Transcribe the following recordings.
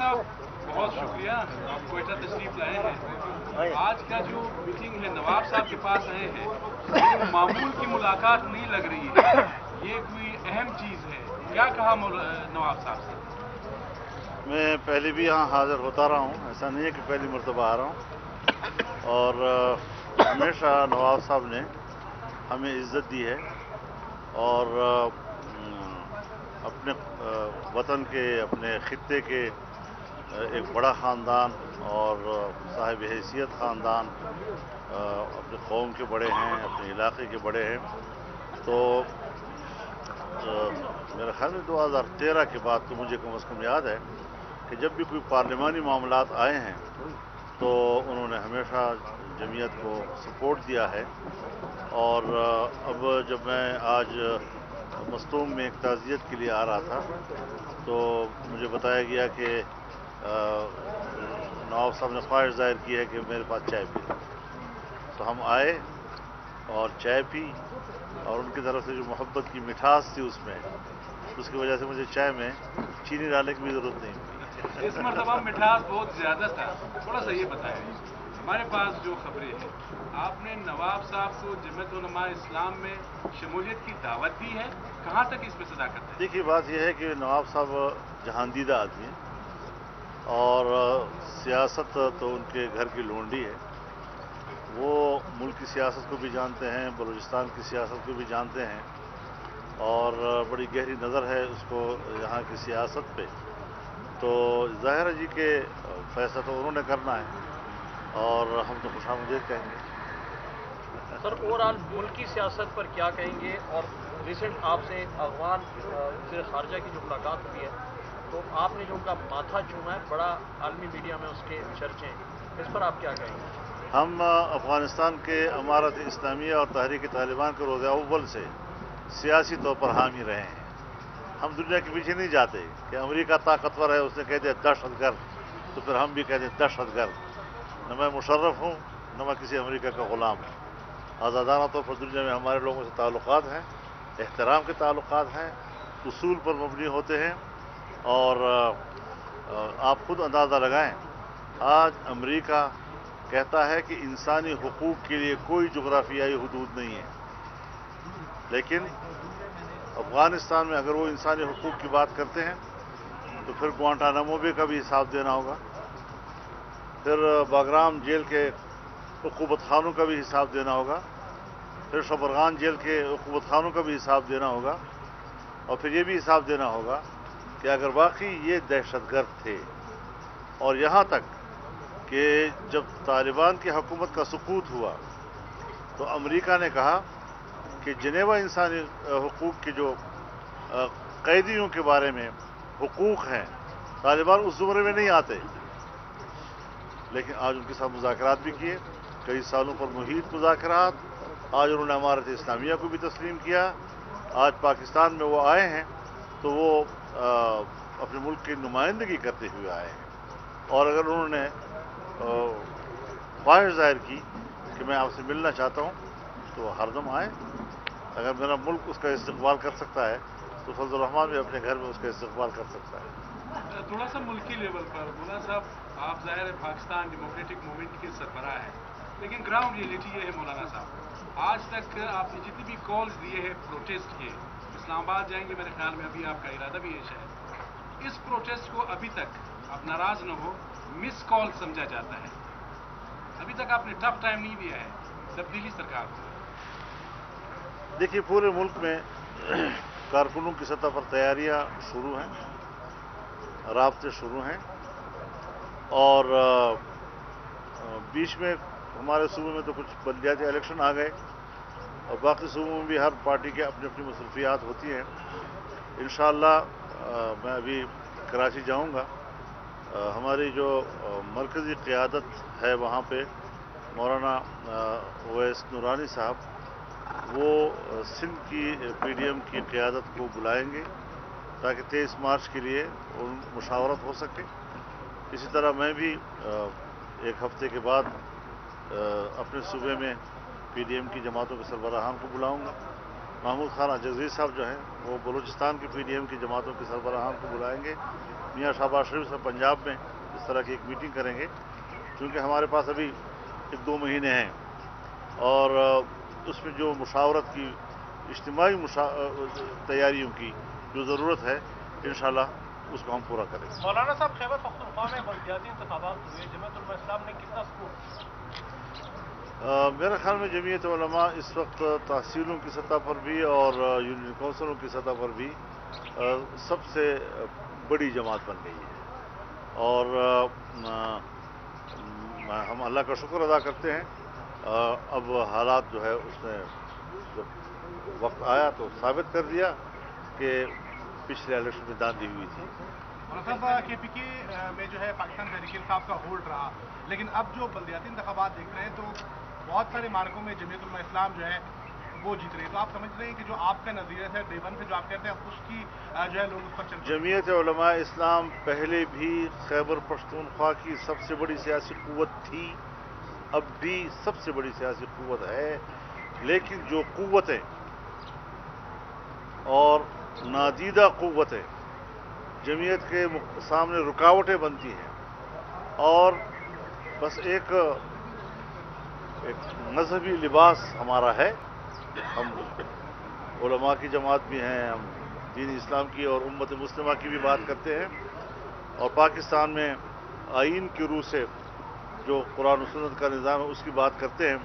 साहब बहुत शुक्रिया, आप कोयटा तशरीफ लाए हैं। आज का जो मीटिंग है नवाब साहब के पास आए हैं, ये मामूल की मुलाकात नहीं लग रही है, ये कोई अहम चीज़ है। क्या कहा नवाब साहब से? मैं पहले भी यहाँ हाजिर होता रहा हूँ, ऐसा नहीं है कि पहली मरतबा आ रहा हूँ। और हमेशा नवाब साहब ने हमें इज़्ज़त दी है और अपने वतन के, अपने खित्ते के एक बड़ा ख़ानदान और साहिब हैसियत ख़ानदान, अपने कौम के बड़े हैं, अपने इलाके के बड़े हैं। तो मेरे ख्याल में 2013 के बाद तो मुझे कम से कम याद है कि जब भी कोई पार्लिमानी मामलात आए हैं तो उन्होंने हमेशा जमीयत को सपोर्ट दिया है। और अब जब मैं आज मस्तूम में एक ताज़ियत के लिए आ रहा था तो मुझे बताया गया कि नवाब साहब ने ख्वाहिश ज़ाहिर की है कि मेरे पास चाय पी। तो हम आए और चाय पी और उनकी तरफ से जो मोहब्बत की मिठास थी उसमें, उसकी वजह से मुझे चाय में चीनी डालने की भी ज़रूरत नहीं पड़ी। इस मरतबा मिठास बहुत ज़्यादा था। थोड़ा सा ये बताएं, हमारे पास जो खबरें हैं, आपने नवाब साहब को जमीयत उलमा इस्लाम में शमूलियत की दावत दी है, कहाँ तक इसमें सदाकत है? देखिए, बात यह है कि नवाब साहब जहांदीदा आदमी हैं और सियासत तो उनके घर की लोंडी है। वो मुल्क की सियासत को भी जानते हैं, बलूचिस्तान की सियासत को भी जानते हैं और बड़ी गहरी नज़र है उसको यहाँ की सियासत पे। तो ज़ाहिर है जी के फैसला तो उन्होंने करना है और हम तो खुशामदीद कहेंगे। सर, ओवरऑल मुल्क की सियासत पर क्या कहेंगे? और रिसेंट आपसे अफगान वज़ीर ख़ारजा की जो मुलाकात हुई है तो आपने जो उनका माथा चूमा है, बड़ा आलमी मीडिया में उसके चर्चे हैं, इस पर आप क्या कहेंगे? हम अफ़गानिस्तान के अमारत इस्लामिया और तहरीक तालिबान के रोज़ अव्वल से सियासी तौर पर हामी रहे हैं। हम दुनिया के पीछे नहीं जाते कि अमेरिका ताकतवर है, उसने कह दिया दहशतगर्द, तो फिर हम भी कह दें दहशतगर्द। न मैं मुशर्रफ हूँ न मैं किसी अमेरिका का ग़ुलाम हूँ। आज़ादाना तौर पर दुनिया में हमारे लोगों से ताल्लुक़ात हैं, एहतराम के ताल्लुक़ात हैं, उसूल पर मबनी होते हैं। और आप खुद अंदाज़ा लगाएं, आज अमेरिका कहता है कि इंसानी हुकूक के लिए कोई जोग्राफियाई हदूद नहीं है, लेकिन अफ़गानिस्तान में अगर वो इंसानी हुकूक की बात करते हैं तो फिर ग्वांटानामो बे का भी हिसाब देना होगा, फिर बागराम जेल के उक़ूबत खानों का भी हिसाब देना होगा, फिर शबरगान जेल के उक़ूबत खानों का भी हिसाब देना होगा, और फिर ये भी हिसाब देना होगा कि अगर वाकई ये दहशतगर्द थे। और यहाँ तक कि जब तालिबान की हुकूमत का सुकूत हुआ तो अमेरिका ने कहा कि जिनेवा इंसानी हुकूक के जो कैदियों के बारे में हुकूक हैं, तालिबान उस ज़ुमरे में नहीं आते। लेकिन आज उनके साथ मुज़ाकरात भी किए, कई सालों पर मुहीत मुज़ाकरात। आज उन्होंने अमारत इस्लामिया को भी तस्लीम किया। आज पाकिस्तान में वो आए हैं तो वो अपने मुल्क की नुमाइंदगी करते हुए आए हैं। और अगर उन्होंने ख्वाहिश ज़ाहिर की कि मैं आपसे मिलना चाहता हूँ तो हरदम आए। अगर मेरा मुल्क उसका इस्तकबाल कर सकता है तो फजल रहमान भी अपने घर में उसका इस्तकबाल कर सकता है। थोड़ा सा मुल्की लेवल पर मौलाना साहब, आप ज़ाहिर है पाकिस्तान डेमोक्रेटिक मूवमेंट के सरबराह हैं, लेकिन ग्राउंड रियलिटी ये है मौलाना साहब, आज तक आपने जितनी भी कॉल्स दिए हैं प्रोटेस्ट के, इस्लामाबाद जाएंगे मेरे ख्याल में, अभी आपका इरादा भी है शायद, इस प्रोटेस्ट को अभी तक आप नाराज न हो, मिस कॉल समझा जाता है। अभी तक आपने टफ टाइम नहीं दिया है तब्दीली सरकार को। देखिए, पूरे मुल्क में कारकुनों की सतह पर तैयारियां शुरू हैं, राब्ते शुरू हैं, और बीच में हमारे सूबे में तो कुछ बलदियाती इलेक्शन आ गए और बाकी सूबों में भी हर पार्टी के अपनी अपनी मसरूफियात होती हैं। इंशाअल्लाह मैं अभी कराची जाऊंगा। हमारी जो मरकज़ी क़यादत है वहाँ पे मौलाना ओवैस नूरानी साहब, वो सिंध की पीडीएम की क़यादत को बुलाएंगे ताकि 23 मार्च के लिए मुशावरत हो सके। इसी तरह मैं भी एक हफ्ते के बाद अपने सूबे में पीडीएम की जमातों के सरबराहान को बुलाऊंगा। महमूद खान अजगज़ी साहब जो हैं वो बलूचिस्तान की पीडीएम की जमातों के सरबराहान को बुलाएंगे میاں شہباز شریف سے पंजाब में इस तरह की एक मीटिंग करेंगे, क्योंकि हमारे पास अभी 1-2 महीने हैं और उसमें जो मुशावरत की इज्तिमाई तैयारियों की जो ज़रूरत है इंशाल्लाह उसको हम पूरा करेंगे. मौलाना साहब, खैबर पख्तूनख्वा में बल्दियाती इंतखाबात हुए, जमात उलमा इस्लाम ने कितना स्कोर? मेरे ख्याल में जमीयत उलमा इस वक्त तहसीलों की सतह पर भी और यूनियन काउंसिलों की सतह पर भी सबसे बड़ी जमात बन गई है और हम अल्लाह का शुक्र अदा करते हैं. अब हालात जो है उसने जब वक्त आया तो साबित कर दिया कि पिछले इलेक्शन में दांधी हुई थी. मतलब KPK में जो है पाकिस्तान तहरीक इंसाफ का होल्ड रहा, लेकिन अब जो बल्दियाती इंतखाबात देख रहे हैं तो बहुत सारे मार्कों में जमीयत उलमा इस्लाम जो है वो जीत रही है. तो आप समझ रहे हैं कि जो आपका नजरिया है डे वन पे जो आप कहते हैं उसकी जो है लोग उस पर चल रहे हैं. जमीयत उलमा इस्लाम पहले भी खैबर पख्तूनख्वा की सबसे बड़ी सियासी कुव्वत थी, अब भी सबसे बड़ी सियासी कुव्वत है, लेकिन जो कुव्वतें और नादीदा कुव्वतें जमीयत के सामने रुकावटें बनती हैं और बस एक मजहबी लिबास हमारा है. हम उलमा की जमात भी हैं, हम दीन इस्लाम की और उम्मत मुस्लिमा की भी बात करते हैं और पाकिस्तान में आइन की रूह से जो कुरान और सुन्नत का निज़ाम है उसकी बात करते हैं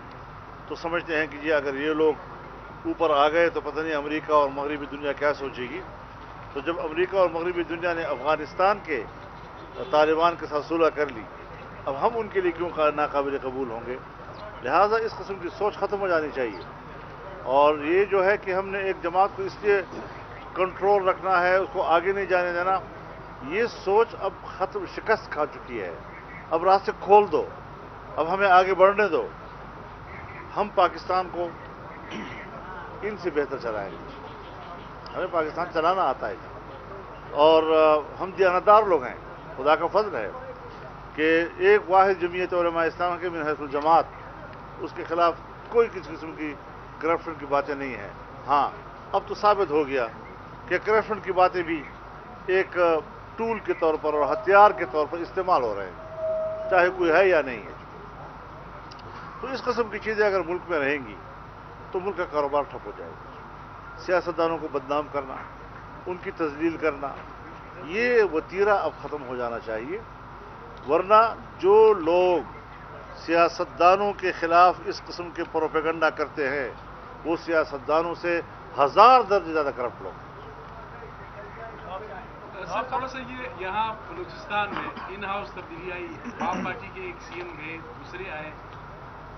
तो समझते हैं कि जी अगर ये लोग ऊपर आ गए तो पता नहीं अमेरिका और मगरबी दुनिया क्या सोचेगी. तो जब अमेरिका और मगरबी दुनिया ने अफगानिस्तान के तालिबान के साथ सुलह कर ली, अब हम उनके लिए क्यों नाकाबिल कबूल होंगे. लिहाजा इस किस्म की सोच ख़त्म हो जानी चाहिए और ये जो है कि हमने एक जमात को इसलिए कंट्रोल रखना है, उसको आगे नहीं जाने देना, ये सोच अब ख़त्म, शिकस्त खा चुकी है. अब रास्ते खोल दो, अब हमें आगे बढ़ने दो, हम पाकिस्तान को इनसे बेहतर चलाएंगे. हमें पाकिस्तान चलाना आता है और हम दियानतदार लोग हैं. खुदा का फजल है कि एक वाहिद जमीयत उलमा इस्लाम के मिन हैसुल जमात उसके खिलाफ कोई किसी किस्म की करप्शन की बातें नहीं है. हाँ, अब तो साबित हो गया कि करप्शन की बातें भी एक टूल के तौर पर और हथियार के तौर पर इस्तेमाल हो रहे हैं, चाहे कोई है या नहीं है. तो इस किस्म की चीज़ें अगर मुल्क में रहेंगी तो मुल्क का कारोबार ठप हो जाएगा. सियासतदानों को बदनाम करना, उनकी तजलील करना, ये वतीरा अब ख़त्म हो जाना चाहिए. वरना जो लोग सियासतदानों के खिलाफ इस किस्म के प्रोपेगंडा करते हैं वो सियासतदानों से 1000 दर्जे ज़्यादा करप्ट लोग. सर थोड़ा सा ये यहाँ बलूचिस्तान में इन हाउस तब्दीली आई, आप पार्टी के एक CM गए, दूसरे आए,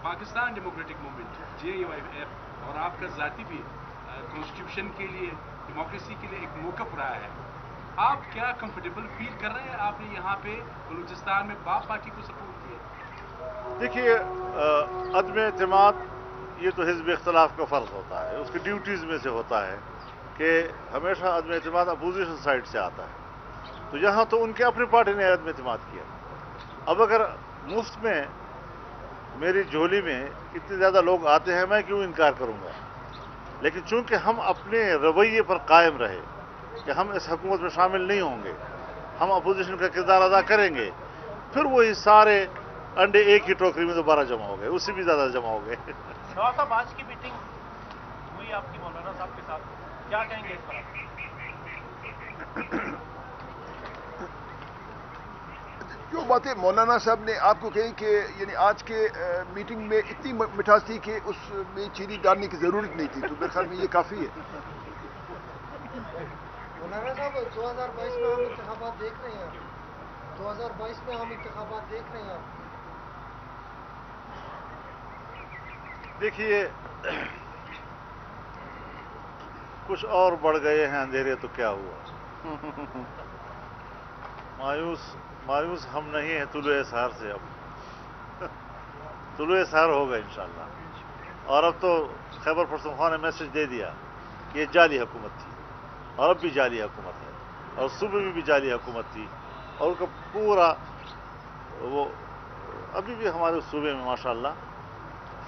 पाकिस्तान डेमोक्रेटिक मूवमेंट JUIF और आपका ज़ाती भी कॉन्स्टिट्यूशन के लिए, डेमोक्रेसी के लिए एक मौक़िफ़ रहा है. आप क्या कंफर्टेबल फील कर रहे हैं? आपने यहाँ पे बलूचिस्तान में बाप पार्टी को सपोर्ट किया. देखिए, अदम एतमाद ये तो हिज़्ब इख्तिलाफ का फ़र्ज होता है, उसकी ड्यूटीज़ में से होता है कि हमेशा अदम एतमाद अपोजिशन साइड से आता है. तो यहाँ तो उनके अपनी पार्टी ने अदम एतमाद किया. अब अगर मुफ्त में मेरी झोली में इतने ज़्यादा लोग आते हैं, मैं क्यों इनकार करूँगा. लेकिन चूंकि हम अपने रवैये पर कायम रहे कि हम इस हुकूमत में शामिल नहीं होंगे, हम अपोजिशन का किरदार अदा करेंगे, फिर वही सारे अंडे एक ही टोकरी में दोबारा जमा हो गए, उससे भी ज़्यादा जमा हो गए. शहबाज साहब, आज की मीटिंग हुई आपकी मौलाना साहब के साथ, क्या कहेंगे इस पर? जो बातें मौलाना साहब ने आपको कही कि यानी आज के मीटिंग में इतनी मिठास थी कि उसमें चीनी डालने की जरूरत नहीं थी, तो मेरे ख्याल में ये काफ़ी है. मौलाना साहब, 2022 में हम इंतखाबात देख रहे हैं, 2022 में हम इंतखाबात देख रहे हैं. देखिए, कुछ और बढ़ गए हैं अंधेरे तो क्या हुआ. मायूस हम नहीं हैं तुलुए सहार से. अब तुलुए सहार होगा इंशाअल्लाह. और अब तो खैबर पख्तूनख्वा ने मैसेज दे दिया कि ये जाली हुकूमत थी और अब भी जाली हुकूमत है और सुबह में भी जाली हुकूमत थी और उनका पूरा वो अभी भी हमारे सूबे में माशाअल्लाह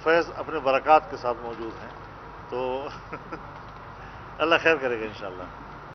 फैज़ अपने बरक़ात के साथ मौजूद हैं. तो अल्लाह खैर करेगा इंशाअल्लाह.